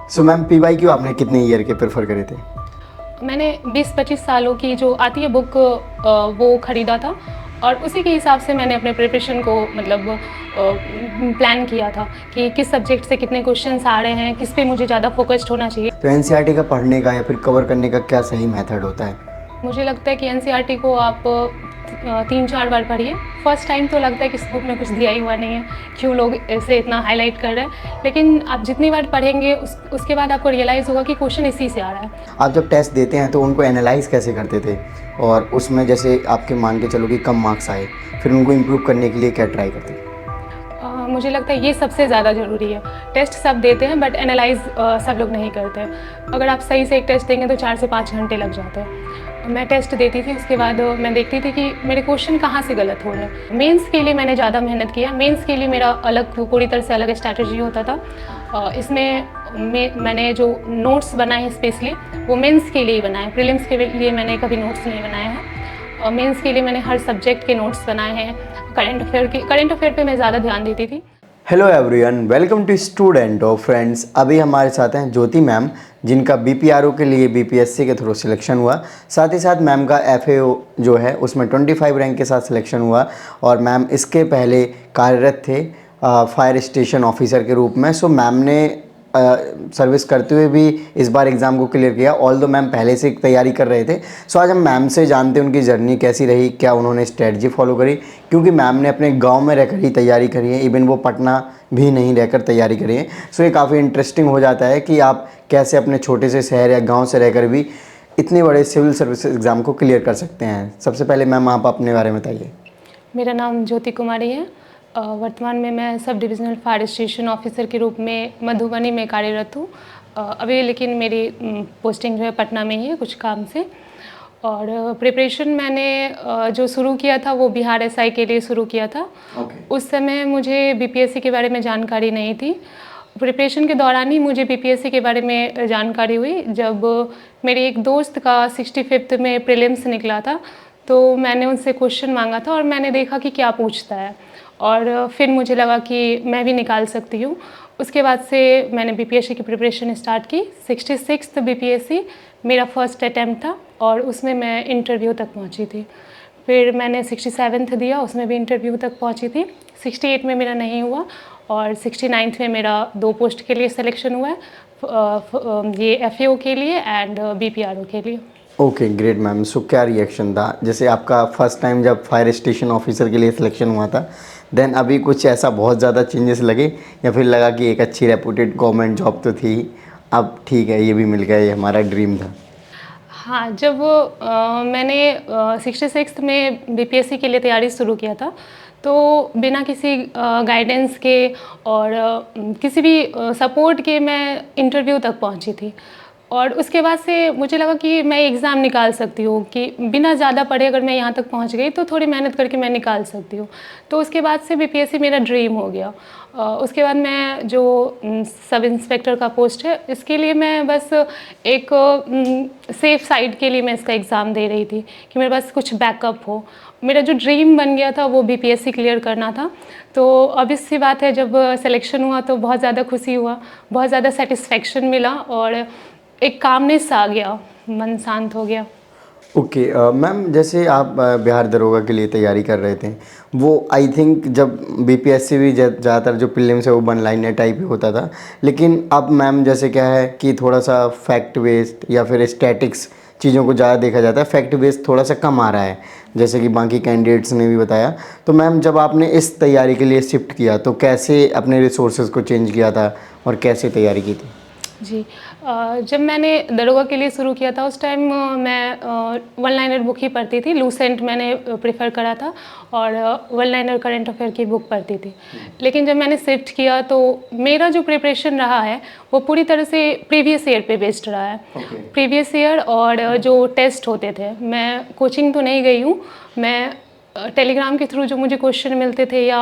So ma'am PY क्यों आपने कितने ईयर के प्रेफर करे थे? मैंने 20-25 सालों की जो आती है बुक वो ख़रीदा था और उसी के हिसाब से मैंने अपने प्रिपरेशन को मतलब प्लान किया था कि किस सब्जेक्ट से कितने क्वेश्चंस आ रहे हैं, किस पे मुझे ज़्यादा फोकस्ड होना चाहिए। तो एनसीईआरटी का पढ़ने का या फिर कवर करने का क्या सही मेथड होता है? मुझे लगता है कि एनसीईआरटी को आप 3-4 बार पढ़िए। फर्स्ट टाइम तो लगता है कि इस बुक में कुछ दिया ही हुआ नहीं है, क्यों लोग इसे इतना हाईलाइट कर रहे हैं, लेकिन आप जितनी बार पढ़ेंगे उसके बाद आपको रियलाइज़ होगा कि क्वेश्चन इसी से आ रहा है। आप जब टेस्ट देते हैं तो उनको एनालाइज कैसे करते थे, और उसमें जैसे आपके मान के चलो कि कम मार्क्स आए, फिर उनको इम्प्रूव करने के लिए क्या ट्राई करते थे? मुझे लगता है ये सबसे ज़्यादा ज़रूरी है। टेस्ट सब देते हैं बट एनालाइज़ सब लोग नहीं करते हैं। अगर आप सही से एक टेस्ट देंगे तो 4 से 5 घंटे लग जाते हैं। मैं टेस्ट देती थी, उसके बाद मैं देखती थी कि मेरे क्वेश्चन कहाँ से गलत हो रहे हैं। मेंस के लिए मैंने ज़्यादा मेहनत किया। मेंस के लिए मेरा अलग पूरी तरह से अलग स्ट्रैटेजी होता था। इसमें मैंने जो नोट्स बनाए हैं स्पेशली वो मेंस के लिए ही बनाए। प्रीलिम्स के लिए मैंने कभी नोट्स नहीं बनाए हैं। मेंस के लिए मैंने हर सब्जेक्ट के नोट्स बनाए हैं। करंट अफेयर पे मैं ज़्यादा ध्यान देती थी। Hello everyone, welcome to student और फ्रेंड्स। अभी हमारे साथ हैं ज्योति मैम, जिनका बीपीआरओ के लिए बीपीएससी के थ्रू सिलेक्शन हुआ। साथ ही साथ मैम का एफएओ जो है उसमें 25 रैंक के साथ सिलेक्शन हुआ, और मैम इसके पहले कार्यरत थे फायर स्टेशन ऑफिसर के रूप में। सो मैम ने सर्विस करते हुए भी इस बार एग्ज़ाम को क्लियर किया, ऑल्दो मैम पहले से तैयारी कर रहे थे। सो आज हम मैम से जानते हैं उनकी जर्नी कैसी रही, क्या उन्होंने स्ट्रेटजी फॉलो करी, क्योंकि मैम ने अपने गांव में रहकर ही तैयारी करी है, इवन वो पटना भी नहीं रहकर तैयारी करी है। सो ये काफ़ी इंटरेस्टिंग हो जाता है कि आप कैसे अपने छोटे से शहर या गाँव से रहकर भी इतने बड़े सिविल सर्विस एग्ज़ाम को क्लियर कर सकते हैं। सबसे पहले मैम आप अपने बारे में बताइए। मेरा नाम ज्योति कुमारी है। वर्तमान में मैं sub divisional fire station officer के रूप में मधुबनी में कार्यरत हूँ। अभी लेकिन मेरी पोस्टिंग जो है पटना में ही है कुछ काम से। और प्रिपरेशन मैंने जो शुरू किया था वो बिहार एसआई के लिए शुरू किया था। उस समय मुझे बीपीएससी के बारे में जानकारी नहीं थी। प्रिपरेशन के दौरान ही मुझे बीपीएससी के बारे में जानकारी हुई, जब मेरे एक दोस्त का 65th में प्रीलिम्स निकला था। तो मैंने उनसे क्वेश्चन मांगा था और मैंने देखा कि क्या पूछता है, और फिर मुझे लगा कि मैं भी निकाल सकती हूँ। उसके बाद से मैंने बीपीएससी की प्रिपरेशन स्टार्ट की। 66th बीपीएससी मेरा फर्स्ट अटैम्प्ट था और उसमें मैं इंटरव्यू तक पहुँची थी। फिर मैंने 67th दिया, उसमें भी इंटरव्यू तक पहुँची थी। 68 में मेरा नहीं हुआ और 69th में मेरा 2 पोस्ट के लिए सिलेक्शन हुआ है, ये एफएओ के लिए एंड बीपीआरओ के लिए। Okay great ma'am. सो क्या रिएक्शन था, जैसे आपका फर्स्ट टाइम जब फायर स्टेशन ऑफिसर के लिए सिलेक्शन हुआ था, देन अभी कुछ ऐसा बहुत ज़्यादा चेंजेस लगे, या फिर लगा कि एक अच्छी रेपुटेड गवर्नमेंट जॉब तो थी, अब ठीक है ये भी मिल गया, ये हमारा ड्रीम था? हाँ, जब मैंने 66th में बीपीएससी के लिए तैयारी शुरू किया था, तो बिना किसी गाइडेंस के और किसी भी सपोर्ट के मैं इंटरव्यू तक पहुंची थी। और उसके बाद से मुझे लगा कि मैं एग्ज़ाम निकाल सकती हूँ, कि बिना ज़्यादा पढ़े अगर मैं यहाँ तक पहुँच गई तो थोड़ी मेहनत करके मैं निकाल सकती हूँ। तो उसके बाद से बीपीएससी मेरा ड्रीम हो गया। उसके बाद मैं जो सब इंस्पेक्टर का पोस्ट है, इसके लिए मैं बस एक सेफ साइड के लिए मैं इसका एग्ज़ाम दे रही थी कि मेरे पास कुछ बैकअप हो। मेरा जो ड्रीम बन गया था वो बीपीएससी क्लियर करना था। तो अब इससी बात है, जब सिलेक्शन हुआ तो बहुत ज़्यादा खुशी हुआ, बहुत ज़्यादा सेटिस्फेक्शन मिला और एक कामनेस आ गया, मन शांत हो गया। ओके मैम, जैसे आप बिहार दरोगा के लिए तैयारी कर रहे थे, वो आई थिंक जब बीपीएससी भी ज़्यादातर जो प्रीलिम्स है वो वन लाइनर टाइप ही होता था, लेकिन अब मैम जैसे क्या है कि थोड़ा सा फैक्ट बेस्ड या फिर स्टैटिक्स चीज़ों को ज़्यादा देखा जाता है, फैक्ट बेस्ड थोड़ा सा कम आ रहा है, जैसे कि बाकी कैंडिडेट्स ने भी बताया। तो मैम जब आपने इस तैयारी के लिए शिफ्ट किया तो कैसे अपने रिसोर्सेज को चेंज किया था और कैसे तैयारी की थी? जी, जब मैंने दरोगा के लिए शुरू किया था उस टाइम मैं वन लाइनर बुक ही पढ़ती थी। लूसेंट मैंने प्रेफर करा था और वन लाइनर करंट अफेयर की बुक पढ़ती थी। लेकिन जब मैंने शिफ्ट किया तो मेरा जो प्रिपरेशन रहा है वो पूरी तरह से प्रीवियस ईयर पे बेस्ड रहा है। प्रीवियस ईयर और जो टेस्ट होते थे, मैं कोचिंग तो नहीं गई हूँ, मैं टेलीग्राम के थ्रू जो मुझे क्वेश्चन मिलते थे या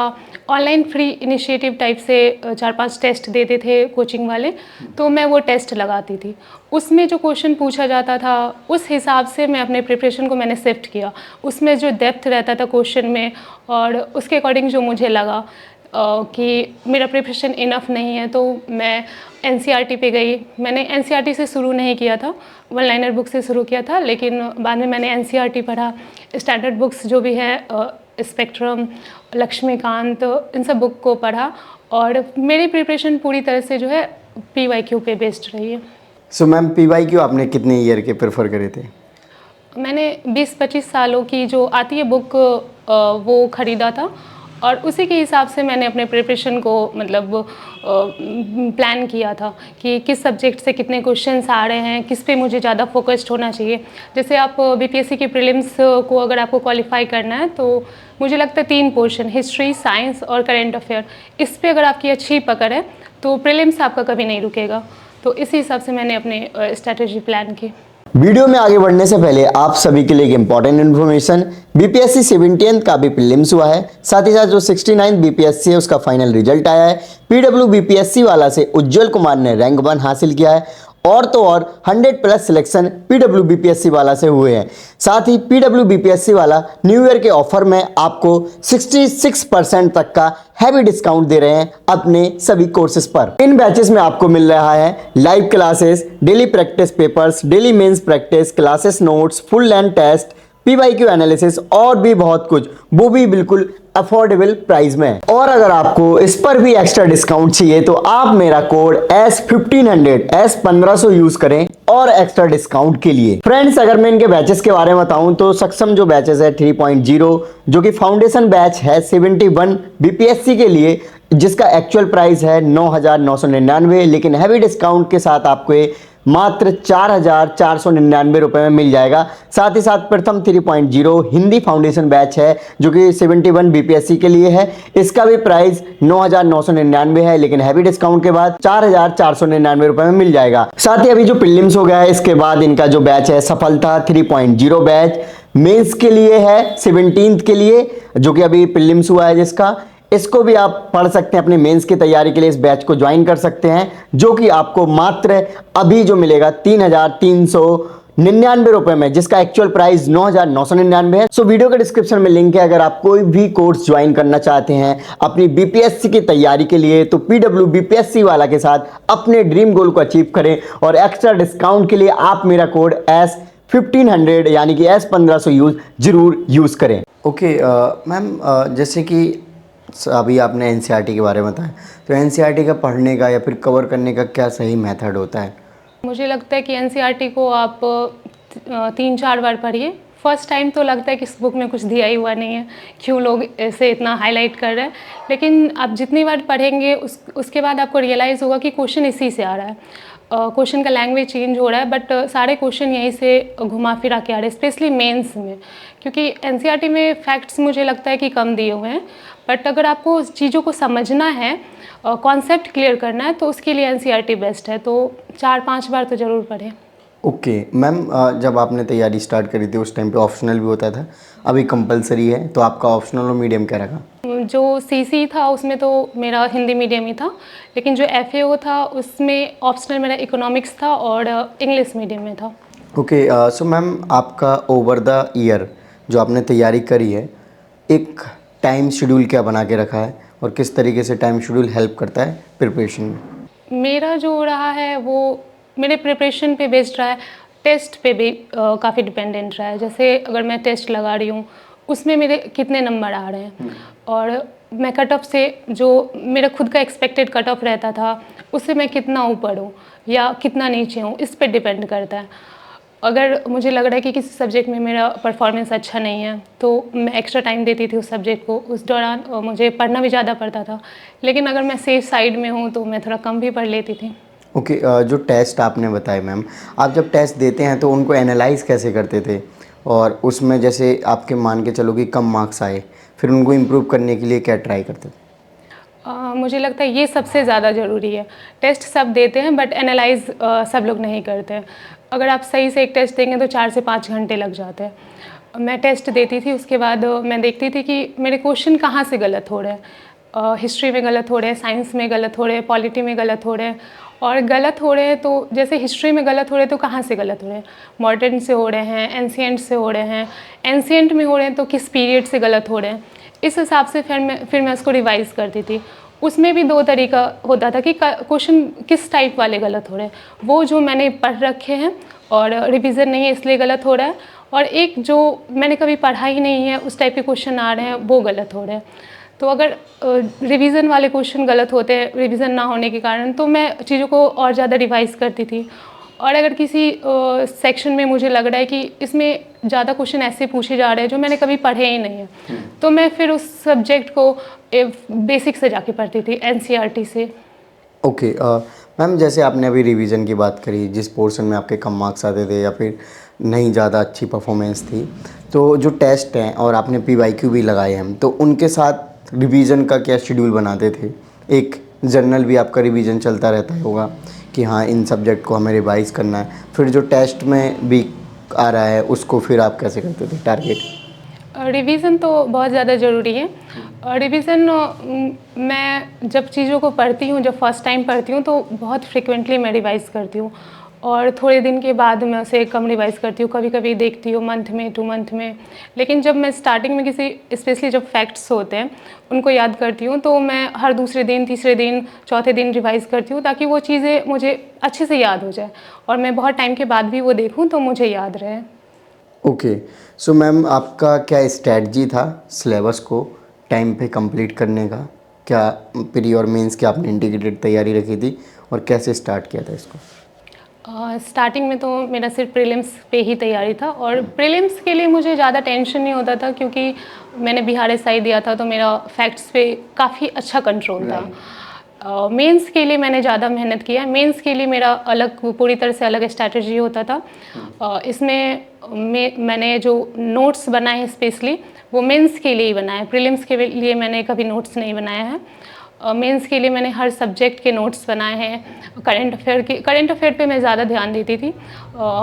ऑनलाइन फ्री इनिशिएटिव टाइप से 4-5 टेस्ट देते थे कोचिंग वाले, तो मैं वो टेस्ट लगाती थी। उसमें जो क्वेश्चन पूछा जाता था उस हिसाब से मैं अपने प्रिपरेशन को मैंने शिफ्ट किया। उसमें जो डेप्थ रहता था क्वेश्चन में और उसके अकॉर्डिंग जो मुझे लगा, कि मेरा प्रिपरेशन इनफ नहीं है, तो मैं एनसीईआरटी पे गई। मैंने एनसीईआरटी से शुरू नहीं किया था, वन लाइनर बुक से शुरू किया था, लेकिन बाद में मैंने एनसीईआरटी पढ़ा, स्टैंडर्ड बुक्स जो भी है, स्पेक्ट्रम, लक्ष्मीकांत, इन सब बुक को पढ़ा और मेरी प्रिपरेशन पूरी तरह से जो है पीवाईक्यू पे बेस्ड रही है। सो मैम पीवाईक्यू आपने कितने ईयर के प्रेफर करे थे? मैंने 20-25 सालों की जो आती है बुक वो ख़रीदा था और उसी के हिसाब से मैंने अपने प्रिपरेशन को मतलब प्लान किया था कि किस सब्जेक्ट से कितने क्वेश्चंस आ रहे हैं, किस पे मुझे ज़्यादा फोकस्ड होना चाहिए। जैसे आप बीपीएससी के प्रीलिम्स को अगर आपको क्वालिफाई करना है तो मुझे लगता है 3 पोर्शन, हिस्ट्री, साइंस और करेंट अफेयर, इस पे अगर आपकी अच्छी पकड़ है तो प्रीलिम्स आपका कभी नहीं रुकेगा। तो इसी हिसाब से मैंने अपने स्ट्रैटेजी प्लान की। वीडियो में आगे बढ़ने से पहले आप सभी के लिए एक इंपॉर्टेंट इन्फॉर्मेशन, बीपीएससी 17th का भी प्रीलिम्स हुआ है, साथ ही साथ जो 69th बीपीएससी है उसका फाइनल रिजल्ट आया है। पीडब्ल्यू बीपीएससी वाला से उज्जवल कुमार ने रैंक 1 हासिल किया है और तो और 100+ सिलेक्शन पीडब्ल्यू बीपीएससी वाला से हुए हैं। साथ ही पीडब्ल्यू बीपीएससी वाला न्यू ईयर के ऑफर में आपको 66% तक का हैवी डिस्काउंट दे रहे हैं अपने सभी कोर्सेज पर। इन बैचेस में आपको मिल रहा है live classes, daily practice papers, daily mains practice, classes notes, full length test, PYQ analysis और भी बहुत कुछ, वो भी बिल्कुल अफोर्डेबल प्राइस में। और अगर आपको इस पर भी एक्स्ट्रा डिस्काउंट चाहिए तो आप मेरा कोड S1500 यूज करें और एक्स्ट्रा डिस्काउंट के लिए। फ्रेंड्स, अगर मैं इनके बैचेस के बारे में बताऊं तो सक्षम जो बैचेस है 3.0 जो कि फाउंडेशन बैच है 71 बीपीएससी के लिए, जिसका एक्चुअल प्राइस है 9,999, लेकिन हैवी डिस्काउंट के साथ आपको ये मात्र 4,499 रुपए में मिल जाएगा। साथ ही साथ प्रथम 3.0 हिंदी फाउंडेशन बैच है जो कि 71 बीपीएससी के लिए है, इसका भी प्राइस 9,999 है, लेकिन हैवी डिस्काउंट के बाद 4,499 रुपए में मिल जाएगा। साथ ही अभी जो प्रीलिम्स हो गया है इसके बाद इनका जो बैच है सफलता 3.0 बैच मेंस के लिए है 17th के लिए, जो कि अभी प्रीलिम्स हुआ है जिसका, इसको भी आप पढ़ सकते हैं अपने मेंस की तैयारी के लिए। इस बैच को ज्वाइन कर सकते हैं जो कि आपको मात्र अभी जो मिलेगा 3,399 रुपए में, जिसका एक्चुअल प्राइस 9,999 है। सो वीडियो के डिस्क्रिप्शन में लिंक है, अगर आप कोई भी कोर्स ज्वाइन करना चाहते हैं अपनी बीपीएससी की तैयारी के लिए तो पीडब्ल्यू बीपीएससी वाला के साथ अपने ड्रीम गोल को अचीव करें। और एक्स्ट्रा डिस्काउंट के लिए आप मेरा कोड S1500 यानी कि S1500 जरूर यूज करें। ओके मैम, जैसे कि अभी आपने एनसीईआरटी के बारे में बताया, तो एनसीईआरटी का पढ़ने का या फिर कवर करने का क्या सही मेथड होता है? मुझे लगता है कि एनसीईआरटी को आप 3-4 बार पढ़िए। फर्स्ट टाइम तो लगता है कि इस बुक में कुछ दिया ही हुआ नहीं है, क्यों लोग ऐसे इतना हाईलाइट कर रहे हैं, लेकिन आप जितनी बार पढ़ेंगे उसके बाद आपको रियलाइज़ होगा कि क्वेश्चन इसी से आ रहा है। क्वेश्चन का लैंग्वेज चेंज हो रहा है, बट सारे क्वेश्चन यहीं से घुमा फिरा के आ रहे हैं, स्पेशली मेंस में, क्योंकि एनसीईआरटी में फैक्ट्स मुझे लगता है कि कम दिए हुए हैं, बट अगर आपको चीज़ों को समझना है, कॉन्सेप्ट क्लियर करना है, तो उसके लिए एनसीईआरटी बेस्ट है। तो 4-5 बार तो ज़रूर पढ़ें। ओके मैम, जब आपने तैयारी स्टार्ट करी थी उस टाइम पे ऑप्शनल भी होता था, अभी कंपलसरी है, तो आपका ऑप्शनल और मीडियम क्या रखा? जो सीसी था उसमें तो मेरा हिंदी मीडियम ही था, लेकिन जो एफएओ था उसमें ऑप्शनल मेरा इकोनॉमिक्स था और इंग्लिश मीडियम में था। ओके, सो मैम आपका ओवर द ईयर जो आपने तैयारी करी है, एक टाइम शेड्यूल क्या बना के रखा है और किस तरीके से टाइम शेड्यूल हेल्प करता है प्रिपरेशन में? मेरा जो रहा है वो मेरे प्रिपरेशन पे बेस्ड रहा है, टेस्ट पे भी काफ़ी डिपेंडेंट रहा है। जैसे अगर मैं टेस्ट लगा रही हूँ उसमें मेरे कितने नंबर आ रहे हैं और मैं कट ऑफ से जो मेरा खुद का एक्सपेक्टेड कट ऑफ रहता था उससे मैं कितना ऊपर हूँ या कितना नीचे हूँ, इस पे डिपेंड करता है। अगर मुझे लग रहा है कि किसी सब्जेक्ट में मेरा परफॉर्मेंस अच्छा नहीं है तो मैं एक्स्ट्रा टाइम देती थी उस सब्जेक्ट को, उस दौरान मुझे पढ़ना भी ज़्यादा पड़ता था, लेकिन अगर मैं सेफ साइड में हूँ तो मैं थोड़ा कम भी पढ़ लेती थी। ओके, जो टेस्ट आपने बताए मैम, आप जब टेस्ट देते हैं तो उनको एनालाइज कैसे करते थे, और उसमें जैसे आपके मान के चलो कि कम मार्क्स आए, फिर उनको इम्प्रूव करने के लिए क्या ट्राई करते थे? मुझे लगता है ये सबसे ज़्यादा ज़रूरी है। टेस्ट सब देते हैं बट एनालाइज सब लोग नहीं करते हैं। अगर आप सही से एक टेस्ट देंगे तो 4 से 5 घंटे लग जाते हैं। मैं टेस्ट देती थी, उसके बाद मैं देखती थी कि मेरे क्वेश्चन कहाँ से गलत हो रहे हैं। हिस्ट्री में गलत हो रहे हैं, साइंस में गलत हो रहे हैं, पॉलिटी में गलत हो रहे हैं, और गलत हो रहे हैं तो जैसे हिस्ट्री में गलत हो रहे हैं तो कहाँ से गलत हो रहे हैं, मॉडर्न से हो रहे हैं, एंशिएंट से हो रहे हैं, एंशिएंट में हो रहे हैं तो किस पीरियड से गलत हो रहे हैं, इस हिसाब से फिर मैं उसको रिवाइज़ करती थी। उसमें भी 2 तरीका होता था कि क्वेश्चन किस टाइप वाले गलत हो रहे हैं, वो जो मैंने पढ़ रखे हैं और रिवीजन नहीं है इसलिए गलत हो रहा है, और एक जो मैंने कभी पढ़ा ही नहीं है उस टाइप के क्वेश्चन आ रहे हैं वो गलत हो रहे हैं। तो अगर रिवीजन वाले क्वेश्चन गलत होते हैं रिवीजन ना होने के कारण, तो मैं चीज़ों को और ज़्यादा रिवाइज़ करती थी। और अगर किसी सेक्शन में मुझे लग रहा है कि इसमें ज़्यादा क्वेश्चन ऐसे पूछे जा रहे हैं जो मैंने कभी पढ़े ही नहीं हैं, तो मैं फिर उस सब्जेक्ट को बेसिक से जाके पढ़ती थी, एनसीईआरटी से। ओके मैम, जैसे आपने अभी रिवीजन की बात करी, जिस पोर्शन में आपके कम मार्क्स आते थे या फिर नहीं ज़्यादा अच्छी परफॉर्मेंस थी, तो जो टेस्ट हैं और आपने पीवाईक्यू भी लगाए हैं, तो उनके साथ रिवीजन का क्या शेड्यूल बनाते थे? एक जर्नल भी आपका रिवीजन चलता रहता होगा कि हाँ इन सब्जेक्ट को हमें रिवाइज़ करना है, फिर जो टेस्ट में भी आ रहा है उसको फिर आप कैसे करते थे टारगेट? रिवीज़न तो बहुत ज़्यादा ज़रूरी है। रिवीज़न मैं जब चीज़ों को पढ़ती हूँ, जब फर्स्ट टाइम पढ़ती हूँ तो बहुत फ्रिक्वेंटली मैं रिवाइज़ करती हूँ, और थोड़े दिन के बाद मैं उसे कम रिवाइज़ करती हूँ, कभी कभी देखती हूँ मंथ में 2 मंथ में। लेकिन जब मैं स्टार्टिंग में किसी स्पेशली जब फैक्ट्स होते हैं उनको याद करती हूँ तो मैं हर दूसरे दिन, तीसरे दिन, चौथे दिन रिवाइज़ करती हूँ, ताकि वो चीज़ें मुझे अच्छे से याद हो जाए और मैं बहुत टाइम के बाद भी वो देखूँ तो मुझे याद रहे। ओके, सो मैम आपका क्या स्ट्रैटेजी था सिलेबस को टाइम पे कंप्लीट करने का? क्या प्री और मेंस की आपने इंटीग्रेटेड तैयारी रखी थी और कैसे स्टार्ट किया था इसको? स्टार्टिंग में तो मेरा सिर्फ प्रीलिम्स पे ही तैयारी था, और प्रीलिम्स के लिए मुझे ज़्यादा टेंशन नहीं होता था क्योंकि मैंने बिहार एसआई दिया था तो मेरा फैक्ट्स पे काफ़ी अच्छा कंट्रोल था। मेंस के लिए मैंने ज़्यादा मेहनत किया है। मेंस के लिए मेरा अलग, पूरी तरह से अलग स्ट्रैटेजी होता था। इसमें मैंने जो नोट्स बनाए हैं स्पेशली वो मेंस के लिए ही बनाए हैं। प्रीलिम्स के लिए मैंने कभी नोट्स नहीं बनाया है। मेंस के लिए मैंने हर सब्जेक्ट के नोट्स बनाए हैं। करंट अफेयर पे मैं ज़्यादा ध्यान देती थी।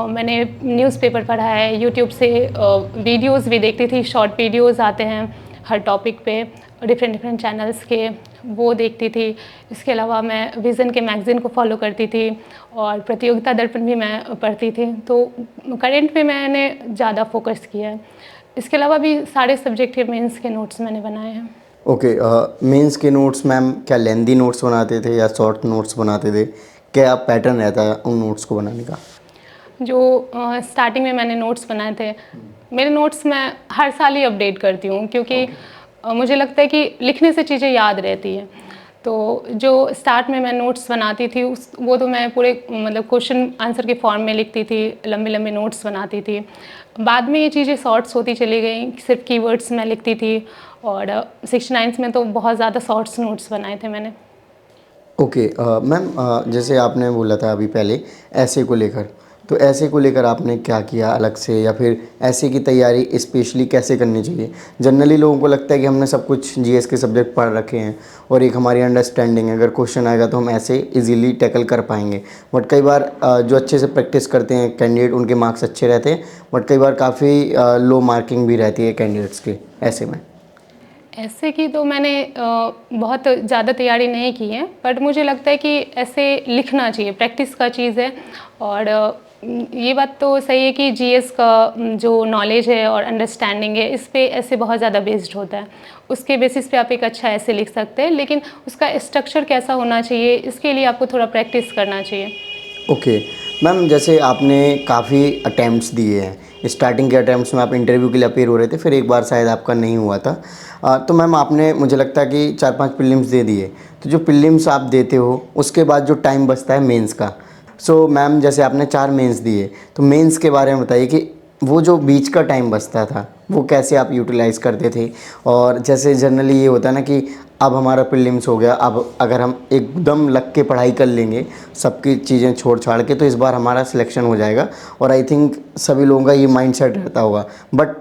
मैंने न्यूज़पेपर पढ़ा है, यूट्यूब से वीडियोस भी देखती थी, शॉर्ट वीडियोस आते हैं हर टॉपिक पे डिफरेंट चैनल्स के, वो देखती थी। इसके अलावा मैं विज़न के मैगज़ीन को फॉलो करती थी और प्रतियोगिता दर्पण भी मैं पढ़ती थी। तो करंट पे मैंने ज़्यादा फोकस किया है। इसके अलावा भी सारे सब्जेक्ट के मेंस के नोट्स मैंने बनाए हैं। ओके, मेंस के नोट्स मैम क्या लेंदी नोट्स बनाते थे या शॉर्ट नोट्स बनाते थे? क्या पैटर्न रहता है उन नोट्स को बनाने का? जो स्टार्टिंग में मैंने नोट्स बनाए थे, मेरे नोट्स मैं हर साल ही अपडेट करती हूँ क्योंकि मुझे लगता है कि लिखने से चीज़ें याद रहती हैं। तो जो स्टार्ट में मैं नोट्स बनाती थी वो तो मैं पूरे मतलब क्वेश्चन आंसर के फॉर्म में लिखती थी, लंबे लंबे नोट्स बनाती थी। बाद में ये चीज़ें शॉर्ट्स होती चली गई, सिर्फ कीवर्ड्स मैं लिखती थी, और 69 में तो बहुत ज़्यादा शॉर्ट्स नोट्स बनाए थे मैंने। ओके मैम, जैसे आपने बोला था अभी पहले ऐसे को लेकर, तो ऐसे को लेकर आपने क्या किया अलग से, या फिर ऐसे की तैयारी स्पेशली कैसे करनी चाहिए? जनरली लोगों को लगता है कि हमने सब कुछ जीएस के सब्जेक्ट पढ़ रखे हैं और एक हमारी अंडरस्टैंडिंग है, अगर क्वेश्चन आएगा तो हम ऐसे इजीली टैकल कर पाएंगे। बट कई बार जो अच्छे से प्रैक्टिस करते हैं कैंडिडेट, उनके मार्क्स अच्छे रहते हैं, बट कई बार काफ़ी लो मार्किंग भी रहती है कैंडिडेट्स के ऐसे में। ऐसे की तो मैंने बहुत ज़्यादा तैयारी नहीं की है, बट मुझे लगता है कि ऐसे लिखना चाहिए, प्रैक्टिस का चीज़ है। और ये बात तो सही है कि जीएस का जो नॉलेज है और अंडरस्टैंडिंग है इस पे ऐसे बहुत ज़्यादा बेस्ड होता है। उसके बेसिस पे आप एक अच्छा ऐसे लिख सकते हैं, लेकिन उसका स्ट्रक्चर कैसा होना चाहिए इसके लिए आपको थोड़ा प्रैक्टिस करना चाहिए। ओके मैम, जैसे आपने काफ़ी अटैम्प्ट्स दिए हैं, स्टार्टिंग के अटैम्प्ट्स में आप इंटरव्यू के लिए अपीयर हो रहे थे, फिर एक बार शायद आपका नहीं हुआ था। तो मैम आपने, मुझे लगता है कि 4-5 प्रीलिम्स दे दिए, तो जो प्रीलिम्स आप देते हो उसके बाद जो टाइम बचता है मेंस का, सो मैम जैसे आपने 4 मेंस दिए, तो मेंस के बारे में बताइए कि वो जो बीच का टाइम बचता था वो कैसे आप यूटिलाइज़ करते थे? और जैसे जनरली ये होता है ना कि अब हमारा प्रीलिम्स हो गया, अब अगर हम एकदम लग के पढ़ाई कर लेंगे सबकी चीज़ें छोड़ छाड़ के तो इस बार हमारा सिलेक्शन हो जाएगा, और आई थिंक सभी लोगों का ये माइंडसेट रहता होगा। बट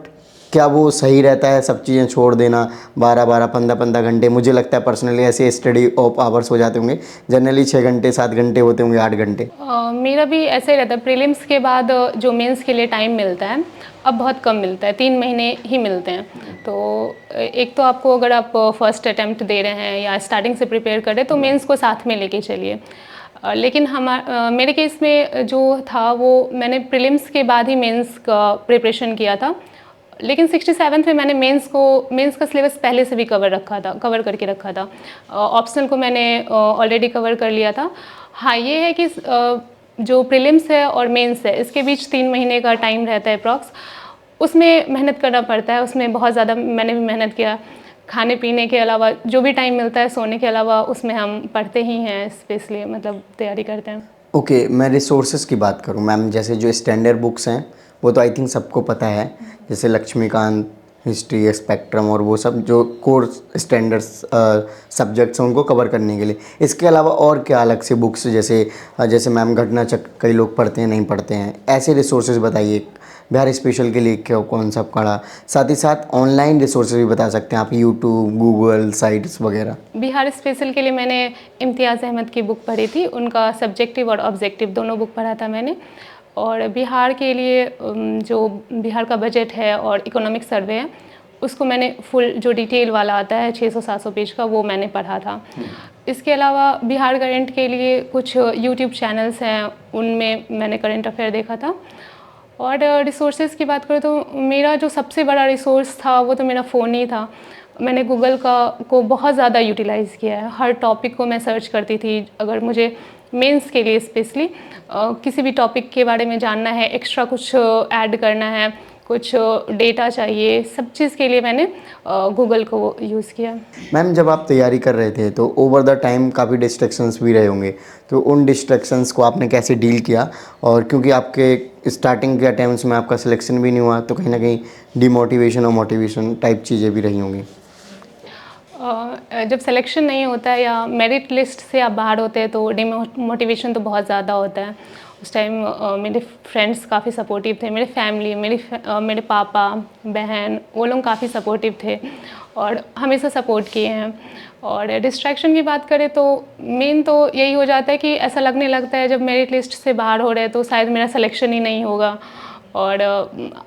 क्या वो सही रहता है सब चीज़ें छोड़ देना 12-12, 15-15 घंटे? मुझे लगता है पर्सनली ऐसे स्टडी ऑफ आवर्स हो जाते होंगे, जनरली 6 घंटे 7 घंटे होते होंगे, 8 घंटे। मेरा भी ऐसे ही रहता है। प्रीलिम्स के बाद जो मेंस के लिए टाइम मिलता है अब बहुत कम मिलता है, 3 महीने ही मिलते हैं। तो एक तो आपको, अगर आप फर्स्ट अटैम्प्ट दे रहे हैं या स्टार्टिंग से प्रिपेयर कर रहे हैं तो मेंस को साथ में लेके चलिए। लेकिन मेरे केस में जो था वो मैंने प्रीलिम्स के बाद ही मेंस का प्रिपरेशन किया था। लेकिन 67th में मैंने मेंस का सिलेबस पहले से भी कवर करके रखा था। ऑप्शनल को मैंने ऑलरेडी कवर कर लिया था। हाँ, ये है कि जो प्रीलिम्स है और मेंस है इसके बीच 3 महीने का टाइम रहता है अप्रॉक्स, उसमें मेहनत करना पड़ता है। उसमें बहुत ज़्यादा मैंने भी मेहनत किया। खाने पीने के अलावा जो भी टाइम मिलता है सोने के अलावा उसमें हम पढ़ते ही हैं, स्पेशली मतलब तैयारी करते हैं। ओके, मैं रिसोर्सेज की बात करूं मैम, जैसे जो स्टैंडर्ड बुक्स हैं वो तो आई थिंक सबको पता है, जैसे लक्ष्मीकांत, हिस्ट्री, स्पेक्ट्रम और वो सब जो कोर स्टैंडर्ड्स सब्जेक्ट्स हैं उनको कवर करने के लिए। इसके अलावा और क्या अलग से बुक्स, जैसे मैम घटना चक्र कई लोग पढ़ते हैं नहीं पढ़ते हैं, ऐसे रिसोर्सेज बताइए बिहार स्पेशल के लिए क्या कौन सा पढ़ा। साथ ही साथ ऑनलाइन रिसोर्सेज भी बता सकते हैं आप, यूट्यूब, गूगल साइट्स वगैरह। बिहार स्पेशल के लिए मैंने इम्तियाज़ अहमद की बुक पढ़ी थी, उनका सब्जेक्टिव और ऑब्जेक्टिव दोनों बुक पढ़ा था मैंने। और बिहार के लिए जो बिहार का बजट है और इकोनॉमिक सर्वे है उसको मैंने फुल जो डिटेल वाला आता है 600-700 पेज का, वो मैंने पढ़ा था। इसके अलावा बिहार करंट के लिए कुछ यूट्यूब चैनल्स हैं, उनमें मैंने करंट अफेयर देखा था। और रिसोर्सेज की बात करूँ तो मेरा जो सबसे बड़ा रिसोर्स था वो तो मेरा फ़ोन ही था। मैंने गूगल को बहुत ज़्यादा यूटिलाइज़ किया है। हर टॉपिक को मैं सर्च करती थी। अगर मुझे मेंस के लिए स्पेशली किसी भी टॉपिक के बारे में जानना है, एक्स्ट्रा कुछ ऐड करना है, कुछ डेटा चाहिए, सब चीज़ के लिए मैंने गूगल को यूज़ किया। मैम जब आप तैयारी कर रहे थे तो ओवर द टाइम काफ़ी डिस्ट्रैक्शंस भी रहे होंगे, तो उन डिस्ट्रैक्शंस को आपने कैसे डील किया? और क्योंकि आपके स्टार्टिंग के अटेम्प्ट्स में आपका सिलेक्शन भी नहीं हुआ तो कहीं ना कहीं डिमोटिवेशन और मोटिवेशन टाइप चीज़ें भी रही होंगी। जब सिलेक्शन नहीं होता है या मेरिट लिस्ट से आप बाहर होते हैं तो डिमोटिवेशन तो बहुत ज़्यादा होता है। उस टाइम मेरे फ्रेंड्स काफ़ी सपोर्टिव थे, मेरे फैमिली, मेरे पापा, बहन, वो लोग काफ़ी सपोर्टिव थे और हमेशा सपोर्ट किए हैं। और डिस्ट्रैक्शन की बात करें तो मेन तो यही हो जाता है कि ऐसा लगने लगता है जब मेरिट लिस्ट से बाहर हो रहे हैं तो शायद मेरा सिलेक्शन ही नहीं होगा और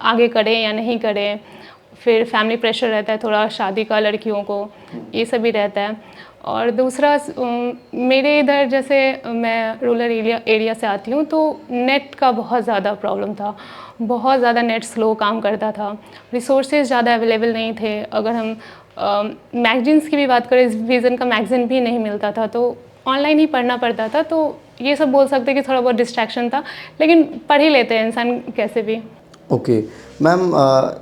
आगे करें या नहीं करें। फिर फैमिली प्रेशर रहता है थोड़ा, शादी का लड़कियों को, ये सब भी रहता है। और दूसरा मेरे इधर जैसे मैं रूरल एरिया से आती हूँ तो नेट का बहुत ज़्यादा प्रॉब्लम था। बहुत ज़्यादा नेट स्लो काम करता था, रिसोर्सेज ज़्यादा अवेलेबल नहीं थे। अगर हम मैगजीन्स की भी बात करें, विज़न का मैगज़ीन भी नहीं मिलता था तो ऑनलाइन ही पढ़ना पड़ता था। तो ये सब बोल सकते हैं कि थोड़ा बहुत डिस्ट्रैक्शन था, लेकिन पढ़ ही लेते हैं इंसान कैसे भी। ओके मैम,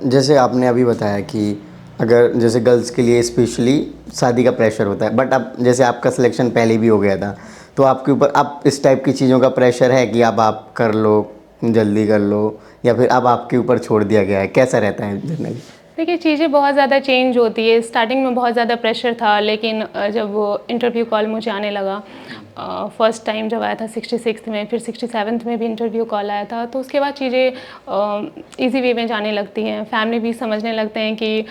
जैसे आपने अभी बताया कि अगर जैसे गर्ल्स के लिए स्पेशली शादी का प्रेशर होता है, बट अब जैसे आपका सिलेक्शन पहले भी हो गया था तो आपके ऊपर अब इस टाइप की चीज़ों का प्रेशर है कि अब आप कर लो, जल्दी कर लो, या फिर अब आपके ऊपर छोड़ दिया गया है, कैसा रहता है जनरली? देखिए, चीज़ें बहुत ज़्यादा चेंज होती है। स्टार्टिंग में बहुत ज़्यादा प्रेशर था, लेकिन जब वो इंटरव्यू कॉल मुझे आने लगा, फर्स्ट टाइम जब आया था 66th में, फिर 67th में भी इंटरव्यू कॉल आया था, तो उसके बाद चीज़ें इजी वे में जाने लगती हैं। फैमिली भी समझने लगते हैं कि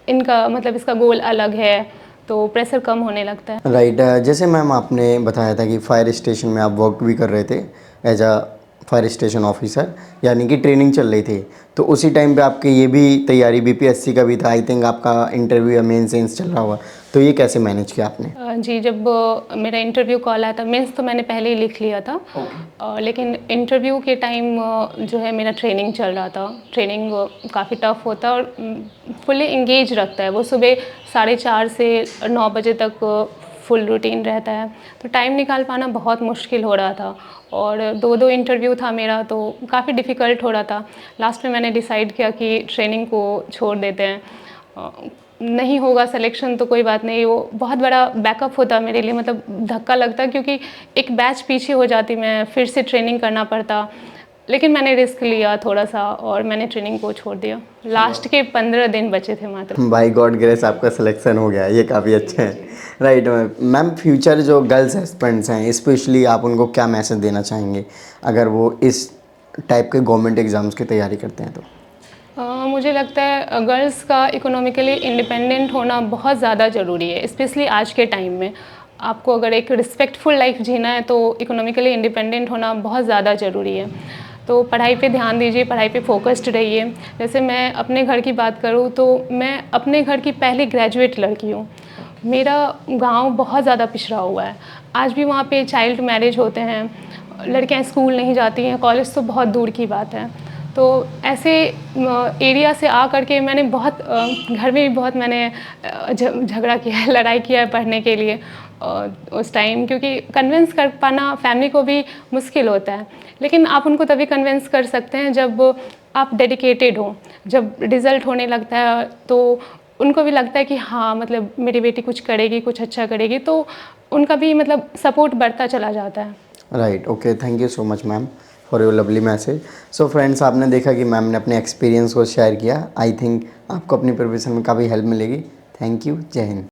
इनका मतलब इसका गोल अलग है, तो प्रेशर कम होने लगता है। राइट, जैसे मैम आपने बताया था कि फायर स्टेशन में आप वर्क भी कर रहे थे as a fire station officer, यानी कि ट्रेनिंग चल रही थी, तो उसी टाइम पे आपके ये भी तैयारी बीपीएससी का भी था, आई थिंक आपका इंटरव्यू या मेंस चल रहा हुआ, तो ये कैसे मैनेज किया आपने? जी, जब मेरा इंटरव्यू कॉल आया था, मेंस तो मैंने पहले ही लिख लिया था। लेकिन इंटरव्यू के टाइम जो है मेरा ट्रेनिंग चल रहा था। ट्रेनिंग काफ़ी टफ होता है और फुली इंगेज रखता है। वो सुबह 4:30 से 9 बजे तक फुल रूटीन रहता है, तो टाइम निकाल पाना बहुत मुश्किल हो रहा था। और 2-2 इंटरव्यू था मेरा, तो काफ़ी डिफ़िकल्ट हो रहा था। लास्ट में मैंने डिसाइड किया कि ट्रेनिंग को छोड़ देते हैं। नहीं होगा सिलेक्शन तो कोई बात नहीं, वो बहुत बड़ा बैकअप होता मेरे लिए, मतलब धक्का लगता क्योंकि एक बैच पीछे हो जाती, मैं फिर से ट्रेनिंग करना पड़ता। लेकिन मैंने रिस्क लिया थोड़ा सा और मैंने ट्रेनिंग को छोड़ दिया। लास्ट के 15 दिन बचे थे मात्र। बाय गॉड ग्रेस आपका सिलेक्शन हो गया, ये काफ़ी अच्छा है। राइट मैम, फ्यूचर जो गर्ल्स एस्पिरेंट्स हैं स्पेशली आप उनको क्या मैसेज देना चाहेंगे अगर वो इस टाइप के गवर्नमेंट एग्ज़ाम्स की तैयारी करते हैं तो? मुझे लगता है गर्ल्स का इकोनॉमिकली इंडिपेंडेंट होना बहुत ज़्यादा ज़रूरी है, स्पेशली आज के टाइम में। आपको अगर एक रिस्पेक्टफुल लाइफ जीना है तो इकोनॉमिकली इंडिपेंडेंट होना बहुत ज़्यादा ज़रूरी है। तो पढ़ाई पे ध्यान दीजिए, पढ़ाई पे फोकस्ड रहिए। जैसे मैं अपने घर की बात करूँ तो मैं अपने घर की पहली ग्रेजुएट लड़की हूँ। मेरा गांव बहुत ज़्यादा पिछड़ा हुआ है, आज भी वहाँ पे चाइल्ड मैरिज होते हैं, लड़कियाँ स्कूल नहीं जाती हैं, कॉलेज तो बहुत दूर की बात है। तो ऐसे एरिया से आ कर के मैंने बहुत घर में भी बहुत मैंने झगड़ा किया है, लड़ाई किया है पढ़ने के लिए उस टाइम, क्योंकि कन्विंस कर पाना फैमिली को भी मुश्किल होता है। लेकिन आप उनको तभी कन्विंस कर सकते हैं जब आप डेडिकेटेड हो। जब रिज़ल्ट होने लगता है तो उनको भी लगता है कि हाँ, मतलब मेरी बेटी कुछ करेगी, कुछ अच्छा करेगी, तो उनका भी मतलब सपोर्ट बढ़ता चला जाता है। Right, okay, thank you so much ma'am for your lovely message. So friends, आपने देखा कि मैम ने अपने एक्सपीरियंस को शेयर किया। आई थिंक आपको अपनी प्रिपरेशन में काफ़ी हेल्प मिलेगी। थैंक यू, जय हिंद।